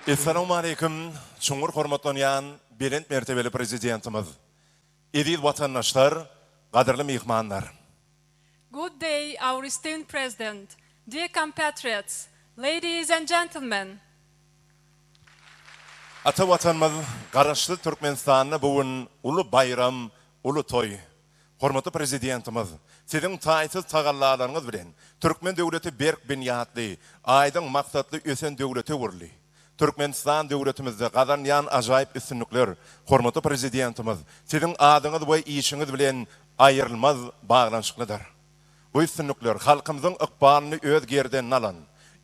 Assalamu alaikum. Şuңur hormatlanan birinci mertebeli prezidentimiz. Ediz vatandaşlar, qadırlı mihmanlar. Good day, our esteemed president, dear compatriots, ladies and gentlemen. Ata vatanımız Qaraşlı Türkmenistan'ı bugün ulu bayram, ulu toy. Hormatly prezidentimiz, sizin taýsız tagallaryňyz bilen Türkmen döwleti berk binýatly, aýdyň maksatly ösen döwleti gurly. Türkmenistan döwletimizde gazanýan ajaýyp üstünlikler, hormatly prezidentimiz, sizin adyňyz we işiňiz bilen aýrylmaz baglanşyklydyr. Bu üstünlikler halkymyzyň ykbalyny öz gerden alan,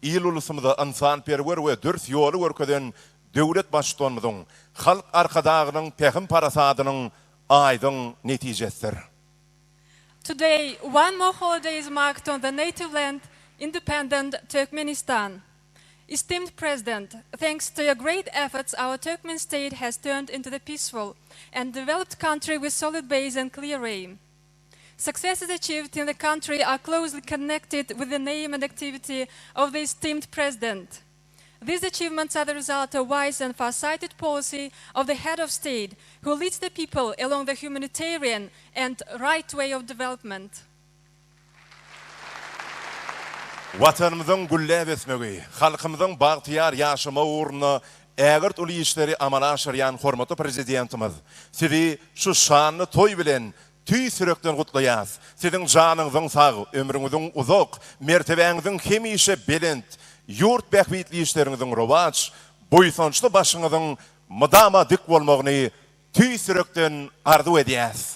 il ulusymyza insanperwer we dürs ýoly görkeden döwlet başçylygymyzyň halk arkadagynyň pehim parasadynyň aýdyň netijesidir. Today, one more holiday is marked on the native land, independent Turkmenistan. Esteemed President, thanks to your great efforts, our Turkmen state has turned into the peaceful and developed country with solid base and clear aim. Successes achieved in the country are closely connected with the name and activity of the esteemed President. These achievements are the result of wise and far-sighted policy of the head of state, who leads the people along the humanitarian and right way of development. Vatanımızın güllep esmegi, halkımızın bagtyar yaşama uğruna ägirt uly işleri amala aşyrýan hormatly prezidentimiz, sizi şu şanly toy bilen tüy sürekden gutlaýas. Sizin janyňyzyň sag, ömrüňiziň uzak, mertebeňiziň hemişe belent, yurt bähbitli işleriňiziň rowaç, boýsunçly başyňyzyň mydama dik bolmagyny tüy sürekden arzu edýäs.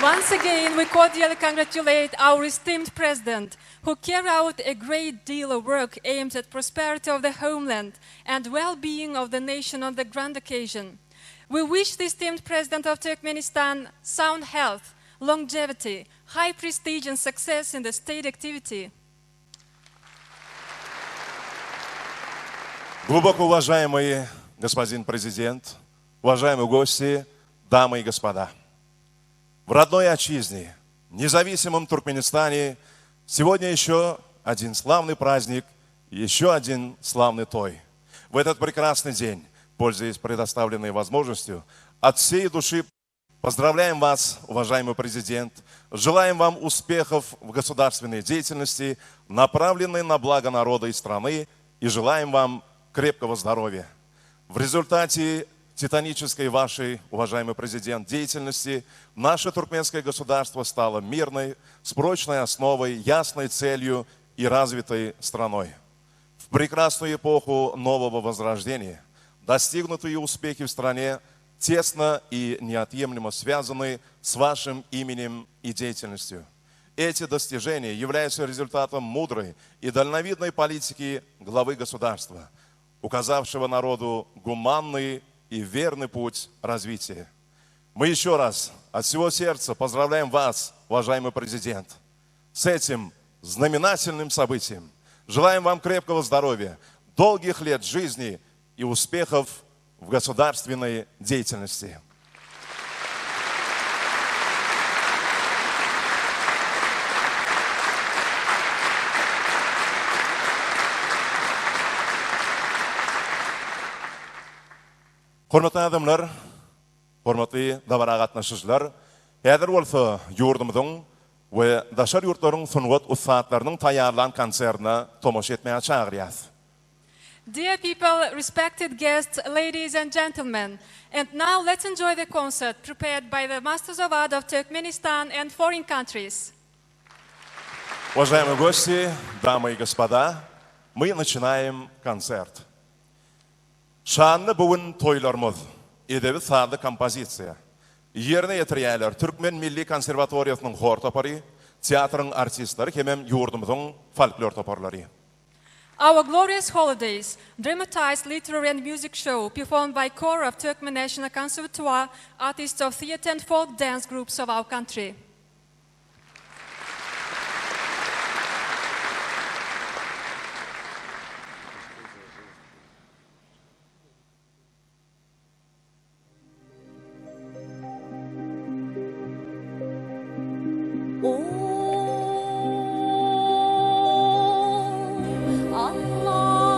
Once again, we cordially congratulate our esteemed president, who carried out a great deal of work aimed at prosperity of the homeland and well-being of the nation on the grand occasion. We wish the esteemed president of Turkmenistan sound health, longevity, high prestige and success in the state activity. Глубоко уважаемый господин президент, уважаемые гости, дамы и господа. В родной отчизне, независимом Туркменистане, сегодня еще один славный праздник, еще один славный той. В этот прекрасный день, пользуясь предоставленной возможностью, от всей души поздравляем вас, уважаемый президент, желаем вам успехов в государственной деятельности, направленной на благо народа и страны, и желаем вам крепкого здоровья. В результате титанической вашей, уважаемый президент, деятельности наше туркменское государство стало мирной, с прочной основой, ясной целью и развитой страной. В прекрасную эпоху нового возрождения достигнутые успехи в стране тесно и неотъемлемо связаны с вашим именем и деятельностью. Эти достижения являются результатом мудрой и дальновидной политики главы государства, указавшего народу гуманный и верный путь развития. Мы еще раз от всего сердца поздравляем вас, уважаемый президент, с этим знаменательным событием. Желаем вам крепкого здоровья, долгих лет жизни и успехов в государственной деятельности. Hormatly adamlar, hormatly dabara gatnaşyjylar, häzir bolsa ýurdumyzyň we daşar ýurtlaryň sungat ustatlarynyň taýýarlan konsertine tomoşa etmäge çagyrýas. Dear people, respected guests, ladies and gentlemen, and now let's enjoy the concert prepared by the Masters of Art of Turkmenistan and foreign countries. Уважаемые гости, дамы и господа, мы начинаем концерт. Şanlı bugün toylarımız, edebi sağlı kompozisiya. Yerine yetirýärler Türkmen Milli Konservatoriýasynyň hor topary, teatrın artistleri hemem ýurdumyzyň folklor toparlary. Our glorious holidays, dramatized literary and music show performed by choir of Turkmen National Conservatoire, artists of theater and folk dance groups of our country. Allah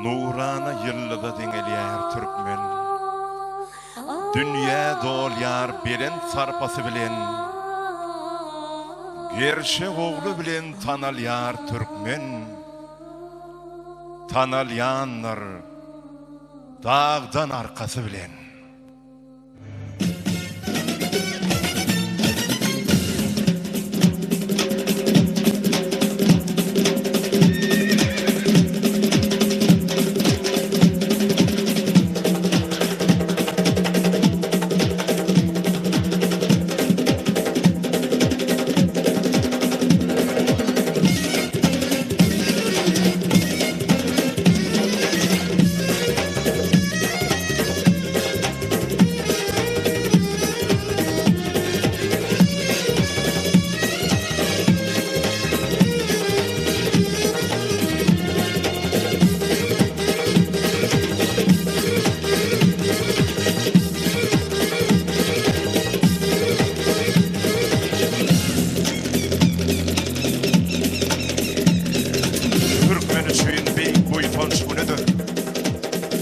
Nurana yıllıda dengeliyar Türkmen. Dünya dolyar belen sarpası bilen. Gerçek oğlu bilen tanalyar Türkmen. Tanalyanlar dağdan arkası bilen.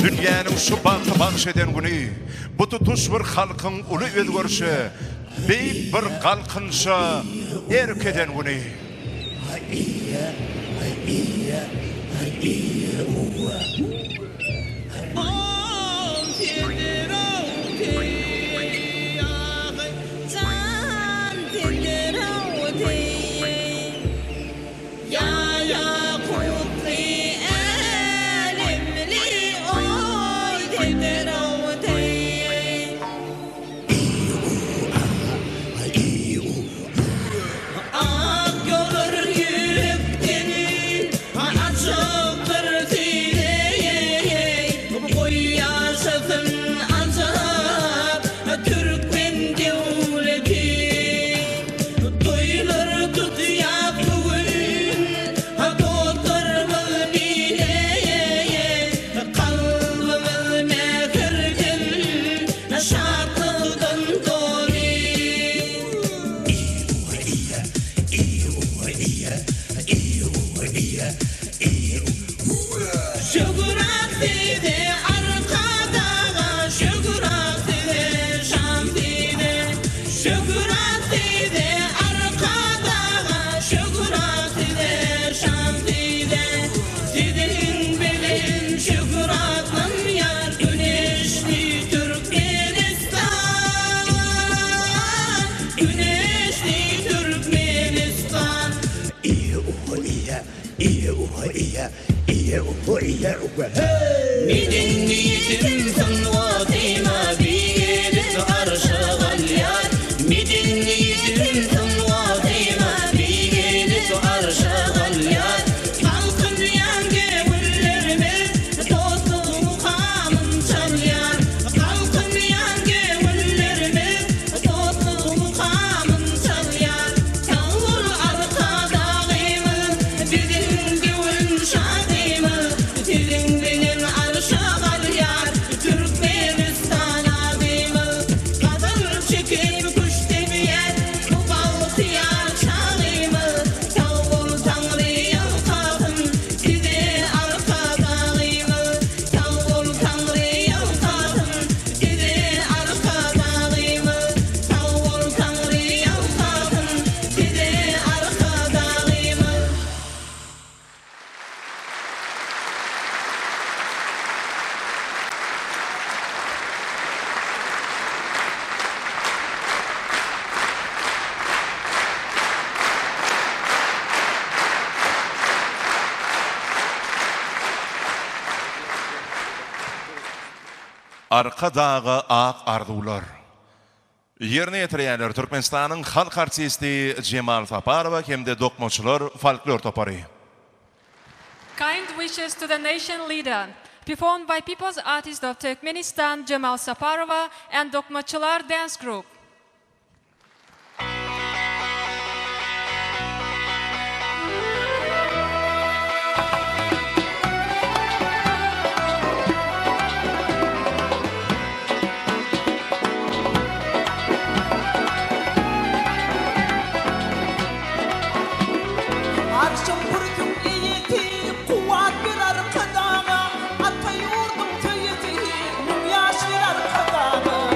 Dünyanın şu bahtı bahşeden günü, bu tutuş bir halkın ulu özgürüşü, beyip bir kalkınşa erkeden günü. مدنيتم صنواتي ما بيدت عرش غليان مدنيتم صنواتي ما بيدت عرش غليان خلق يانجي والرمز توصل مقام شليان خلق يانجي والرمز توصل مقام شليان تنظر أرقى داغيمة بدنجي والشاقيمة تدنجي عرش غليان تركمانستان عظيمة قدر شكيم كشتميات وبالخيار شاغيمة تنظر تنغري القاطم كذي أرقى داغيمة تنظر تنغري القاطم كذي أرقى داغيمة تنظر تنغري القاطم كذي أرقى داغيمة Arka dağı ak ardular. Yerine yetirenler Türkmenistan'ın halk artisti Cemal Saparova hem de dokmoçular folklor toparı. Kind wishes to the nation leader, performed by People's Artist of Turkmenistan, Cemal Saparova, and Dokmaçılar Dance Group. Arşın pırtım iyiti, kuvat bir arkadağa, ata yurdum tıyıtı, yaşlar arkadağa.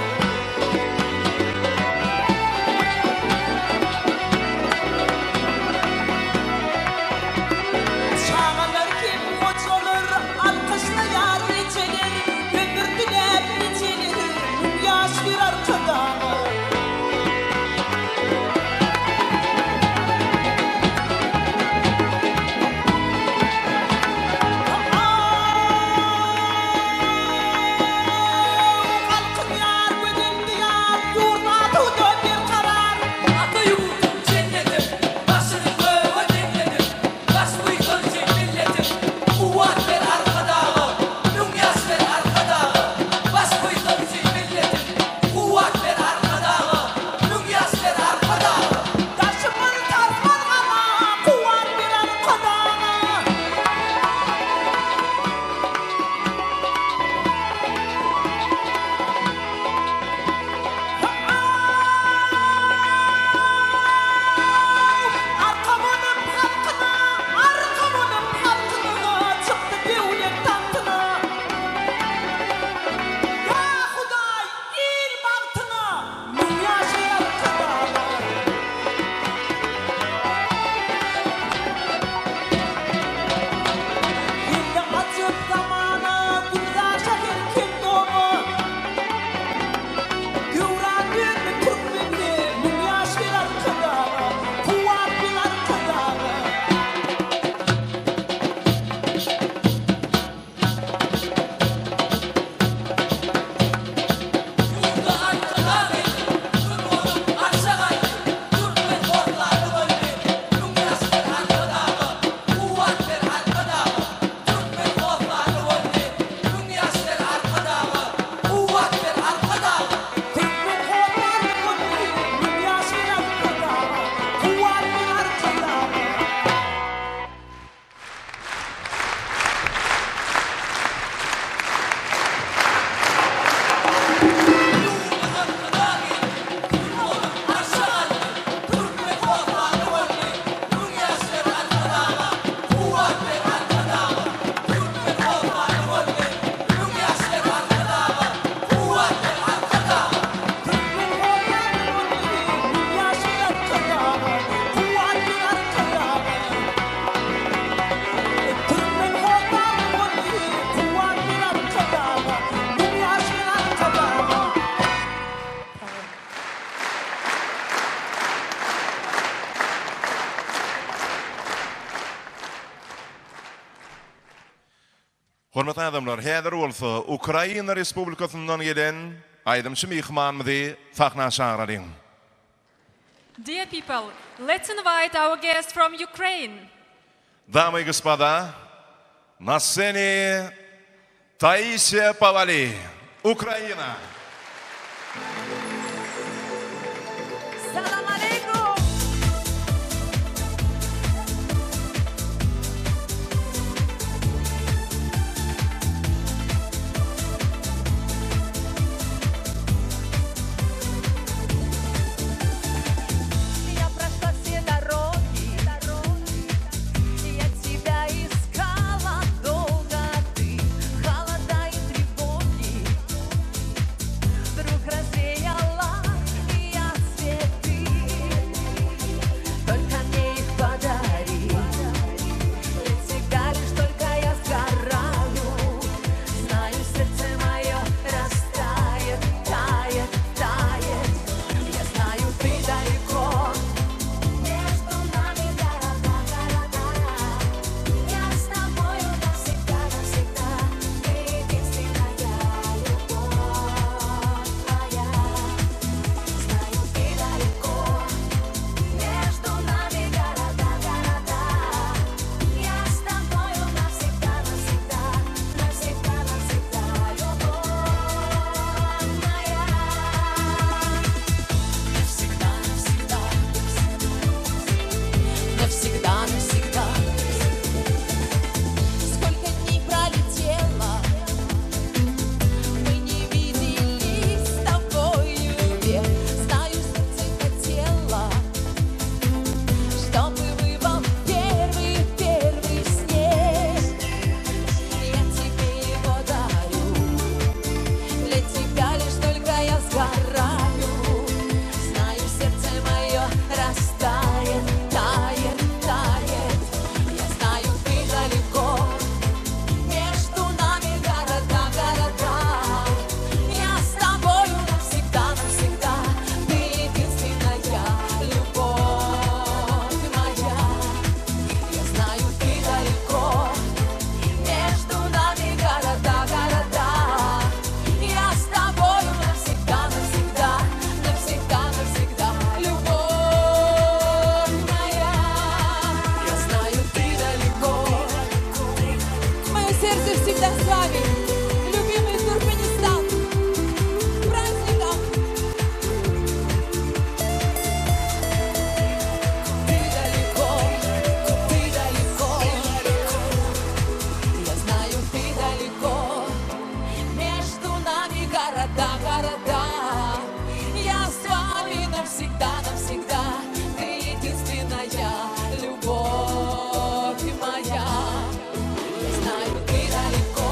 Hurmatly adamlar, häzir bolsa Ukraina Respublikasyndan gelen aýdymçy mehmanymyzy sahna çağırayım. Dear people, let's invite our guest from Ukraine. Дамы и господа, на сцене Таисия Павали, Украина. Салам алейкум. Я прошла все дороги, я тебя искала долго, ты холода и тревоги вдруг развеяла, и я цветы, только мне их подари. Для тебя лишь только я сгораю, знаю, сердце мое растает, тает, тает. Я знаю, ты далеко. Между нами города, города. Я с тобою навсегда, навсегда. Ты единственная любовь моя. Знаю, ты далеко. Между нами города, города. Я с тобою навсегда, навсегда. Навсегда, навсегда, любовь моя. Навсегда, навсегда. Навсегда, навсегда. Сколько дней пролетело, мы не виделись с тобою век. Знаю, сердце хотело, чтобы выпал первый снег. Я тебе его дарю, для тебя лишь только я сгораю. Знаю, сердце мое растает, тает, тает. Я знаю, ты далеко. Между нами города, города. Я с тобою навсегда, навсегда. Ты единственная любовь моя. Я знаю, ты далеко. Между нами города, города. Я с тобою навсегда, навсегда. Навсегда, навсегда, любовь моя. Я знаю, ты далеко. Мое сердце всегда с вами. Любимый Туркменистан. С праздником! Ты далеко, ты далеко. Я знаю, ты далеко. Между нами города, города. Я с вами навсегда, навсегда. Ты единственная любовь моя. Я знаю, ты далеко.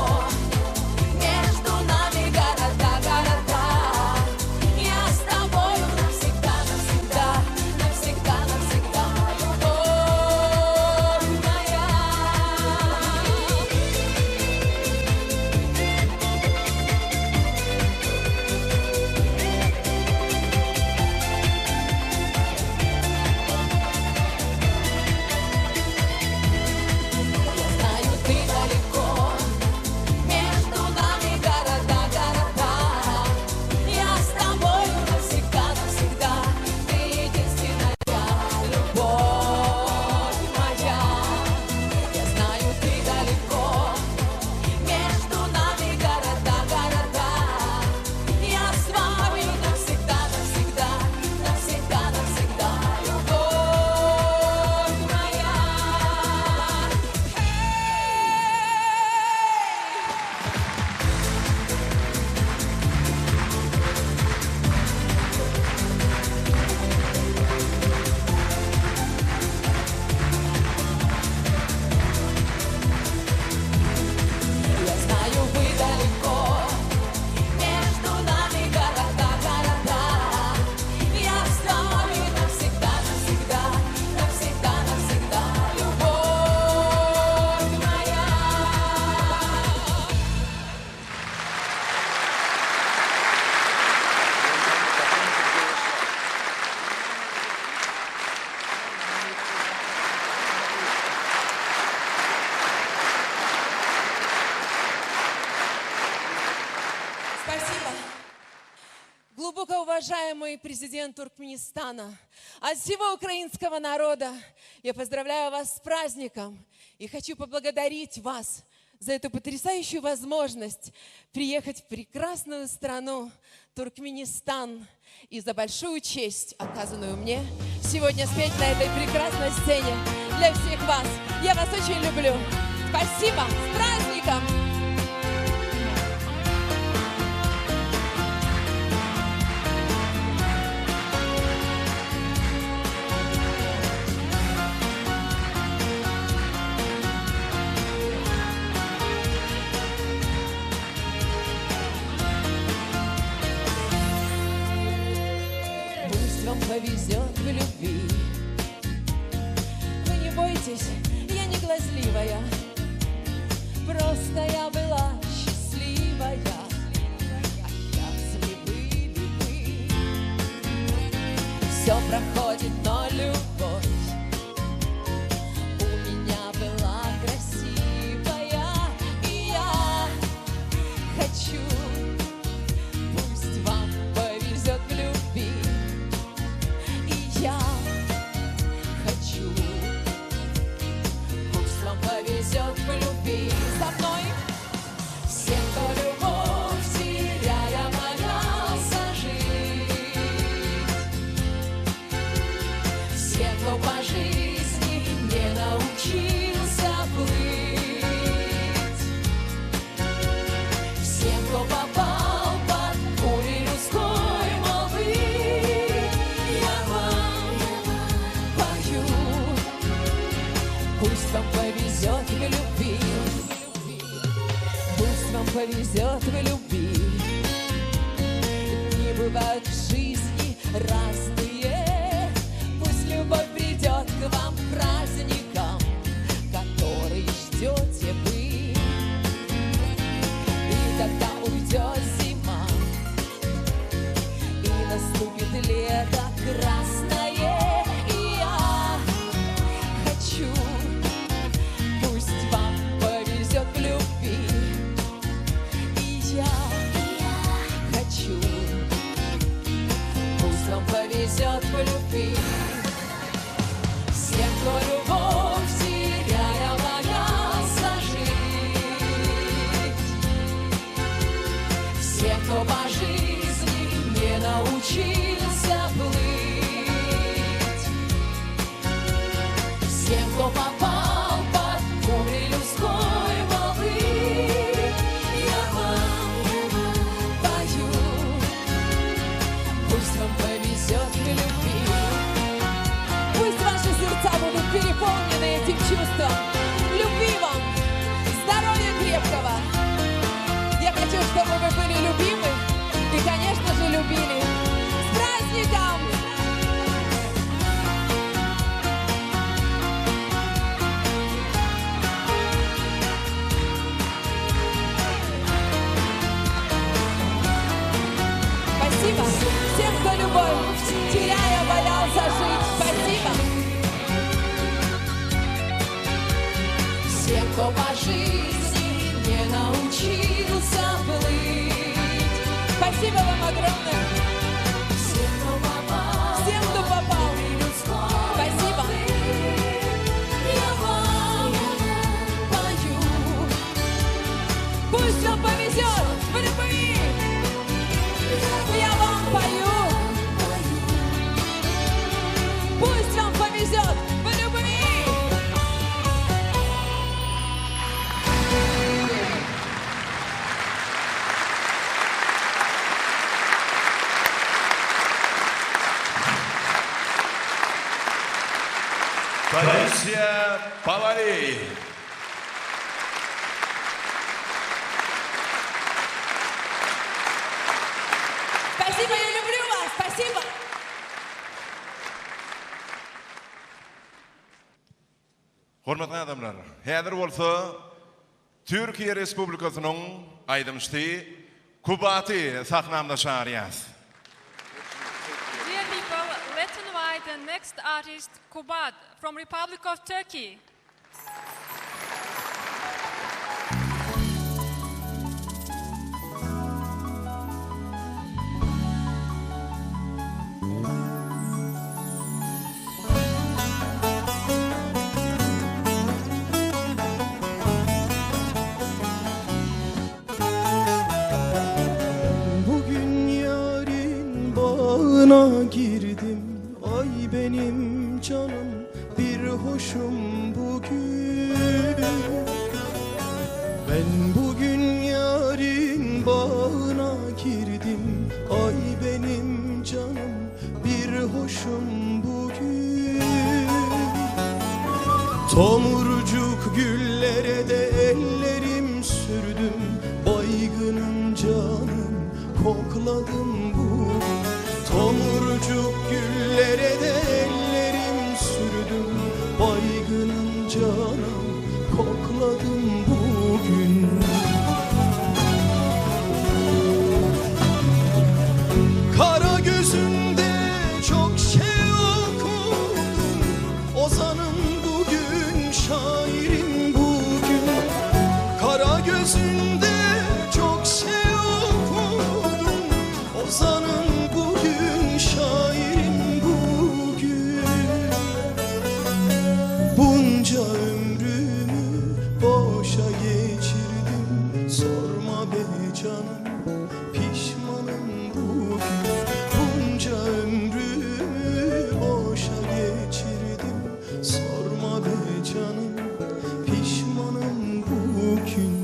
уважаемый президент Туркменистана, от всего украинского народа я поздравляю вас с праздником и хочу поблагодарить вас за эту потрясающую возможность приехать в прекрасную страну Туркменистан и за большую честь, оказанную мне сегодня спеть на этой прекрасной сцене для всех вас. Я вас очень люблю. Спасибо! С праздником! Вам повезет в любви. Вы не бойтесь, я не глазливая, просто я была счастливая, а счастливы ли вы? Все проходит, но любовь у меня была красивая, и я хочу, пусть вам повезет в любви. Я хочу, пусть вам повезет в любви. За мной всем, кто любовь теряя, боялся жить, всем, кто по жизни не научился плыть, всем, кто попал под пули людской молвы. Пусть вам повезет в любви, пусть вам повезет в любви. Дни бывают в жизни разные, пусть любовь придет к вам праздником, который ждете вы. И когда уйдет зима, и наступит лето красное, и я хочу, пусть вам повезет в любви. И я хочу, пусть вам повезет в любви. Всем, кто любовь теряя, боялся жить, всем, кто по жизни не научился плыть, всем, кто попал под пули людской волны, я вам пою, пусть вам повезет в любви. Пусть ваши сердца будут переполнены этим чувством. Любви вам, здоровья крепкого. Я хочу, чтобы вы были любимы и, конечно же, любили. С праздником! Спасибо всем, кто любовь теряя, боялся жить. Спасибо всем, кто по жизни не научился плыть. Спасибо вам огромное. Всем, кто попал. Спасибо. Я вам пою. Пусть вам повезет в любви. Я вам пою. Пусть вам повезет в любви. Таисия Павалей. Спасибо, я люблю вас. Спасибо. Hurmatly adamlar, häzir bolsa Türkiye Respublikasynyň aýdymşdy Kubaty sahnamda şaryas. Dear people, let's invite the next artist, Kubat, from Republic of Turkey. bağına girdim. Ay benim canım bir hoşum bugün. Ben bugün yarın bağına girdim. Ay benim canım bir hoşum bugün. Tomurcuk güllere de ellerim sürdüm. Baygınım canım kokladım bugün. Tomurcuk güllere de ellerim sürdüm. Baygınım canım kokladım bugün. Kara gözünde çok şey okudum. Ozanım bugün, şairim bugün. Kara gözünde çok şey okudum. Ozanım bugün, şairim bugün. Bunca ömrümü boşa geçirdim. Sorma be canım, pişmanım bugün. Bunca ömrümü boşa geçirdim. Sorma be canım, pişmanım bugün.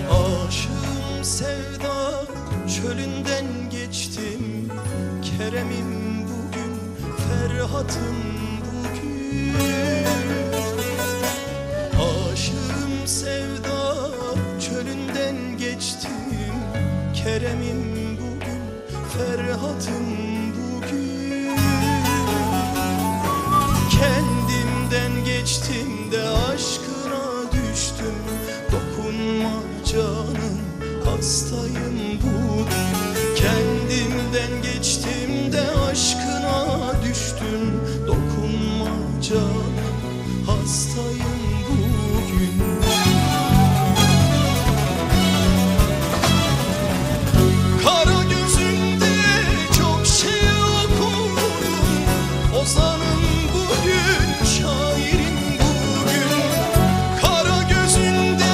Aşığım sevda çölünden geçtim. Kerem'im bugün, Ferhat'ım bugün. Aşığım sevda çölünden geçtim. Kerem'im bugün, Ferhat'ım bugün. Kendimden geçtim de aşkına düştüm. Dokunma canım, hastayım bugün. Kendimden geçtim de aşkına düştüm. Dokunma canım, hastayım bugün. Kara gözünde çok şey okudum. Ozanım bugün, şairim bugün. Kara gözünde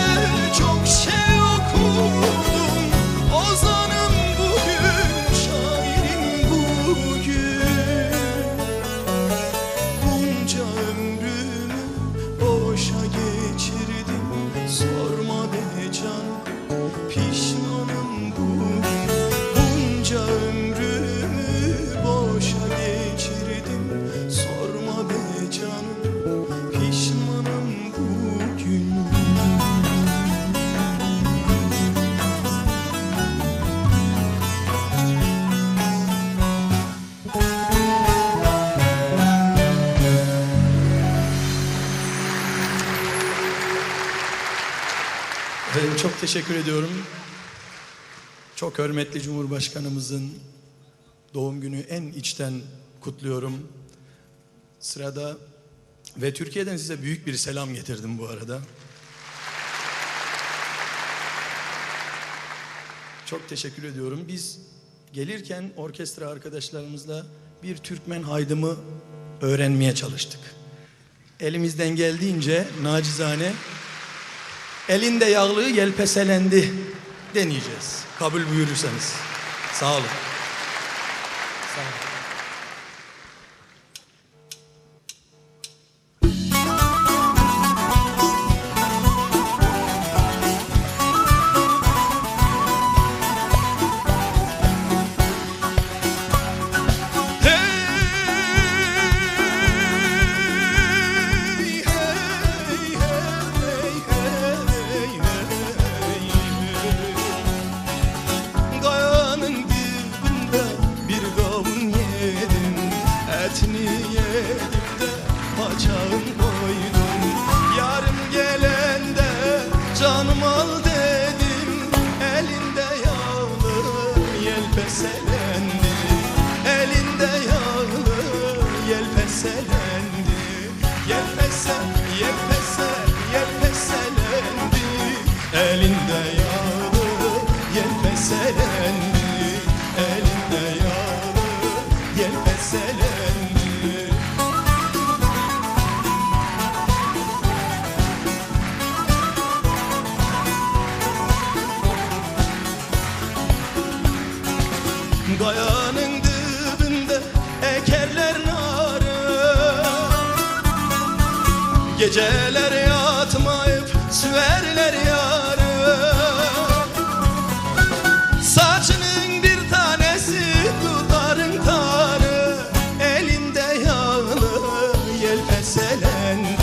çok şey okudum. Ozanım bugün, şairim bugün. Bunca ömrümü boşa geçirdim. Sorma be canım, pişmanım bugün. Bunca ömrümü boşa geçirdim. Sorma be canım, pişmanım bugün. Efendim çok teşekkür ediyorum. Çok hürmetli Cumhurbaşkanımızın doğum günü en içten kutluyorum. Sırada ve Türkiye'den size büyük bir selam getirdim bu arada. Çok teşekkür ediyorum. Biz gelirken orkestra arkadaşlarımızla bir Türkmen haydımı öğrenmeye çalıştık. Elimizden geldiğince nacizane elinde yağlı yelpeselendi deneyeceğiz. Kabul buyurursanız. Sağ olun. Sağ olun. Kayanın dibinde bir kavun yedim. Etini yedim de bacağım koydum. Yarım gelende canım al dedim. Elinde yağlı yelpeselendi. Elinde yağlı yelpeselendi. Yelpese, yelpese, yelpeselendi. Elinde yağlı yelpeselendi. Kayanın dibinde ekerler narı. Geceler yatmayıp süverler yarı. Saçının bir tanesi tutarın tarı. Elinde yağlı yelpeselendi.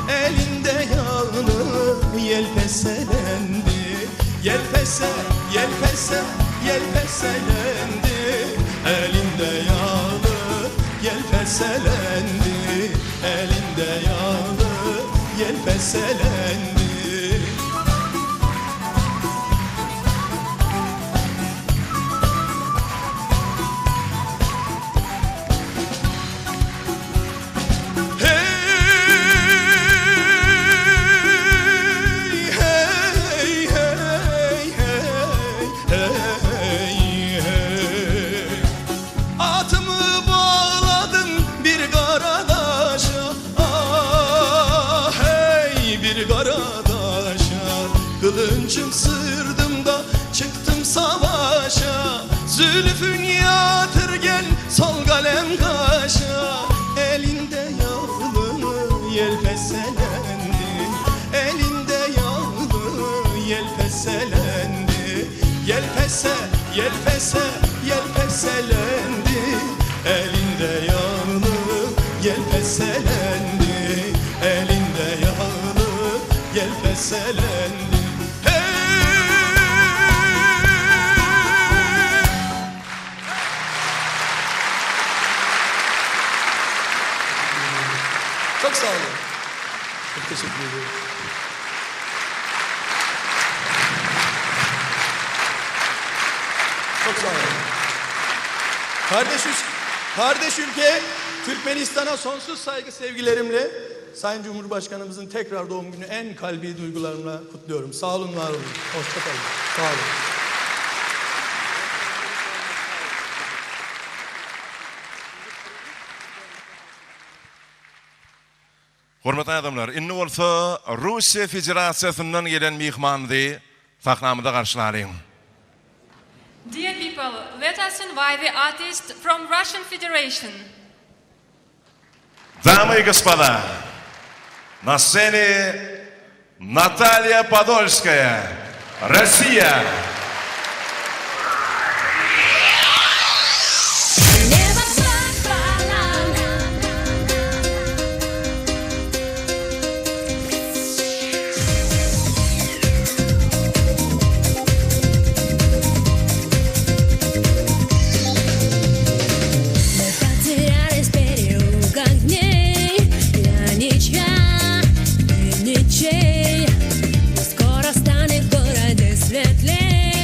Elinde yağlı yelpeselendi. Yelpese, yelpese, yelpeselendi. Elinde yağlı yelpeselendi. Elinde yağlı yelpeselendi. Atımı bağladım bir karadaşa. Ah hey bir karadaşa. Kılıncım sırdımda çıktım savaşa. Zülfün yatırgen sol kalem kaşa. Elinde yağlı yelpeselendi. Elinde yağlı yelpeselendi. Yelpese, yelpese, yelpeselendi. Elinde yağlı yelpeselendi. Elinde yağlı yelpeselendi. Hey! Çok sağ olun. Çok teşekkür ederim. Çok sağ olun. Kardeş ülke Türkmenistan'a sonsuz saygı sevgilerimle Sayın Cumhurbaşkanımızın tekrar doğum günü en kalbi duygularımla kutluyorum. Sağ olun, var olun. Hoşça kalın. Sağ olun. Hurmatly adamlar, inni bolsa Rusiya Federatsiyasından gelen mehmandy sahnamyda garşylaryň. Dear people, let us invite the artist from Russian Federation. Дамы и господа, на сцене Наталья Подольская, Россия. Скоро станет в городе светлее.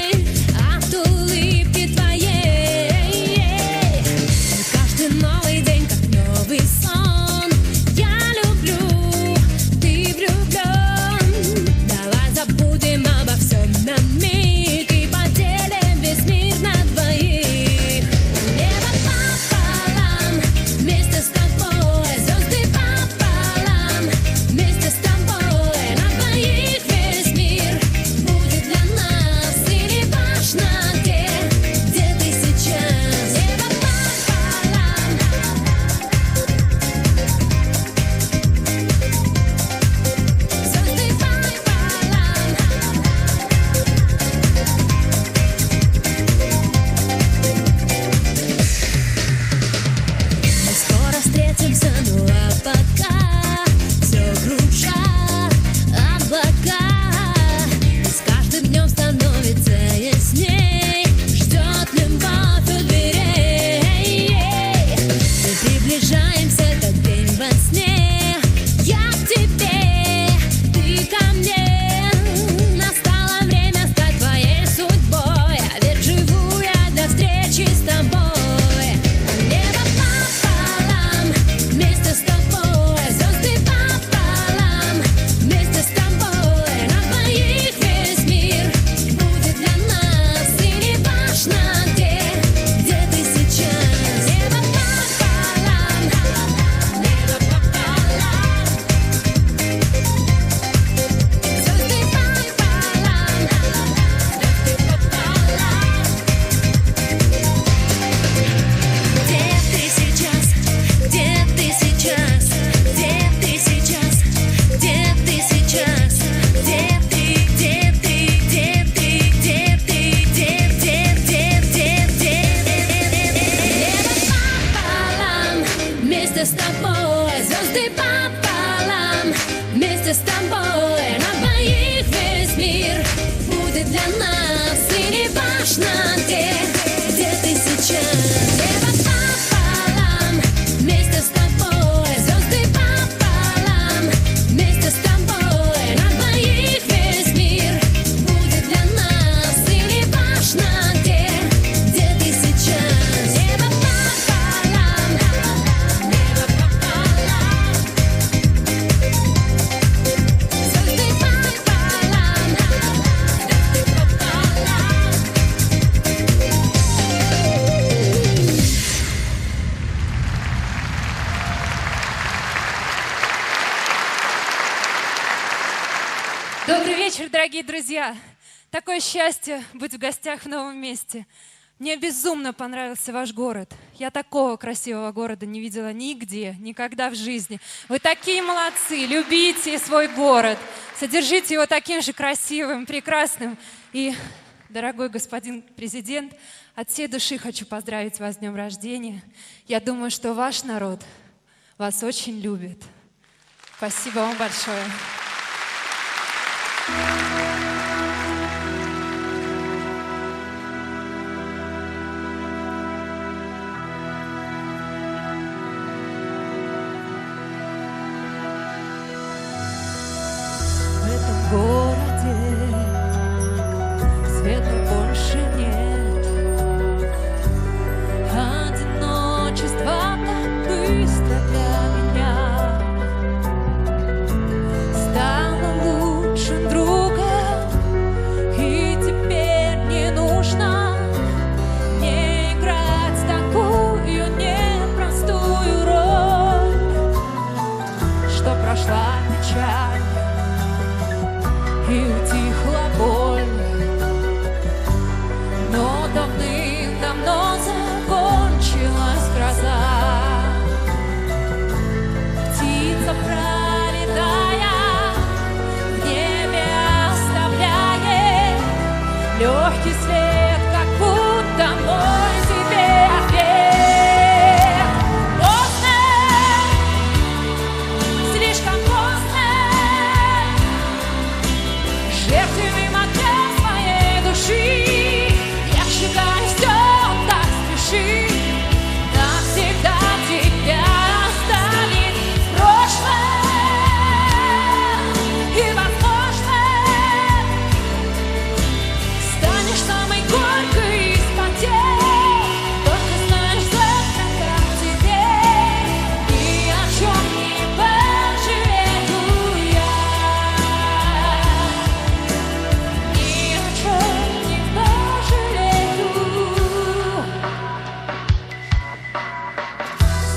тобой на двоих весь мир будет для нас, и не важно где ты сейчас. Небо пополам, вместе с тобой, звезды пополам, вместе с тобой, на двоих весь мир будет для нас, и не важно где ты сейчас. Небо пополам, небо пополам, звезды пополам, звезды пополам. Добрый вечер, дорогие друзья! Такое счастье быть в гостях в новом месте. Мне безумно понравился ваш город. Я такого красивого города не видела нигде, никогда в жизни. Вы такие молодцы, любите свой город, содержите его таким же красивым, прекрасным. И, дорогой господин президент, от всей души хочу поздравить вас с днем рождения. Я думаю, что ваш народ вас очень любит. Спасибо вам большое. В этом городе света больше нет. Одиночество так быстро для меня стало лучшим другом, и теперь не нужно мне играть такую непростую роль, что прошла печаль и утихла боль, но давным-давно закончилась гроза. Птица, пролетая в небе, оставляет легкий след, как будто мой тебе ответ. Поздно, слишком поздно, жертвенным огнем своей души я сжигаю все, так спеши. Навсегда тебя оставит прошлое, и, возможно, станешь самой горькой из потерь. Только знаешь завтра, как тебе, ни о чем не пожалею я. Ни о чем не пожалею.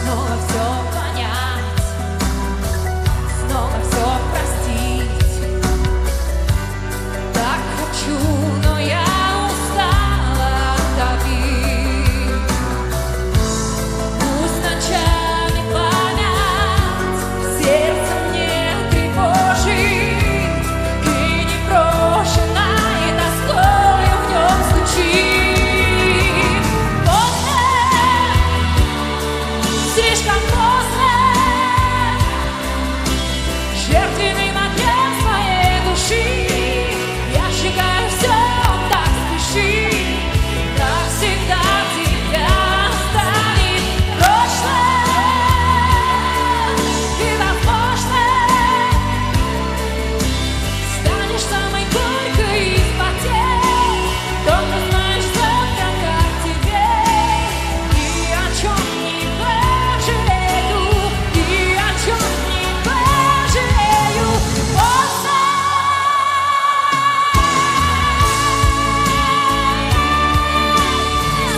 Снова все понять, снова все простить. Так хочу, но я устала давить. Пусть ночами память сердце мне тревожит, и непрошенной тоскою в нем стучит. Поздно, слишком поздно, жертвенным огнем своей души я сжигаю все, так спеши. Навсегда тебя оставит прошлое, и, возможно, станешь самой горькой из потерь. Только знаешь завтра, как тебе, ни о чем не пожалею, ни о чем не пожалею. Поздно,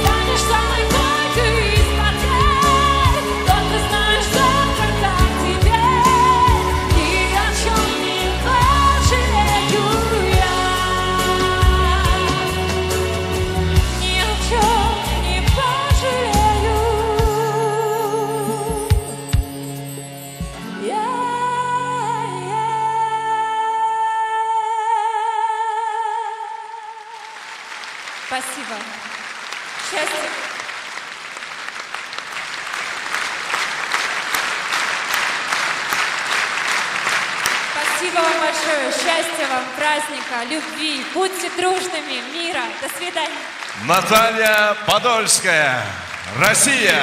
станешь самой горькой из потерь. Только знаешь завтра, как тебе, ни о чем не пожалею я. Ни о чем не пожалею я. Спасибо. Счастья. Спасибо. Спасибо вам большое. Счастья вам, праздника, любви. Будьте дружными, мира. До свидания. Наталья Подольская, Россия.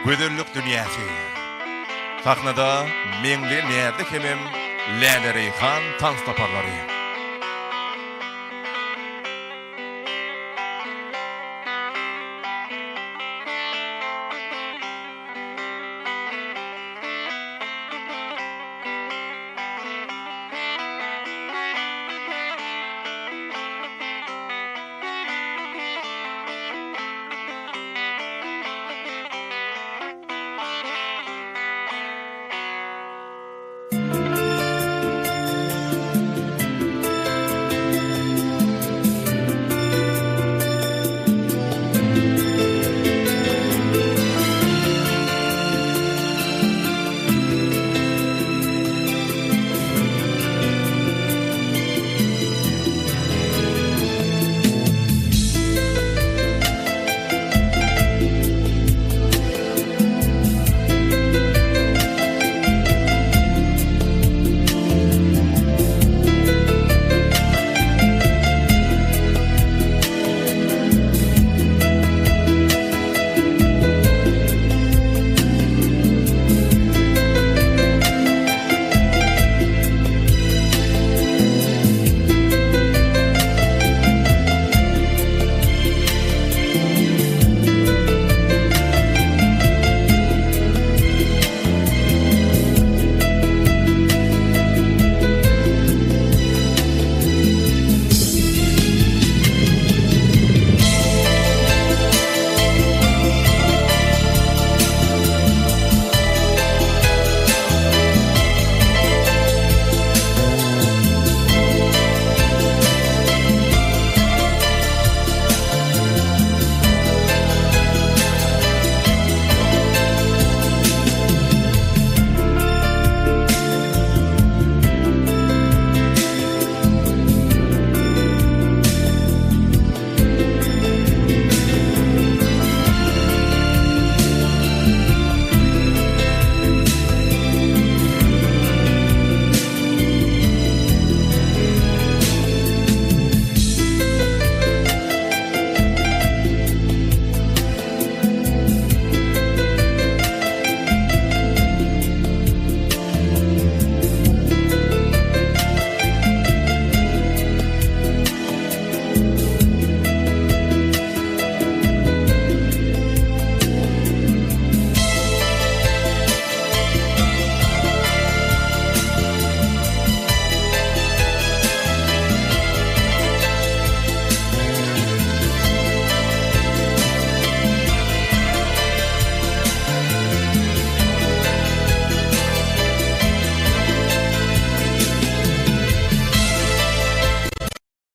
Güdürlük dünyası. Sahnada mengli nerede kemim, Lale Reyhan dans taparları.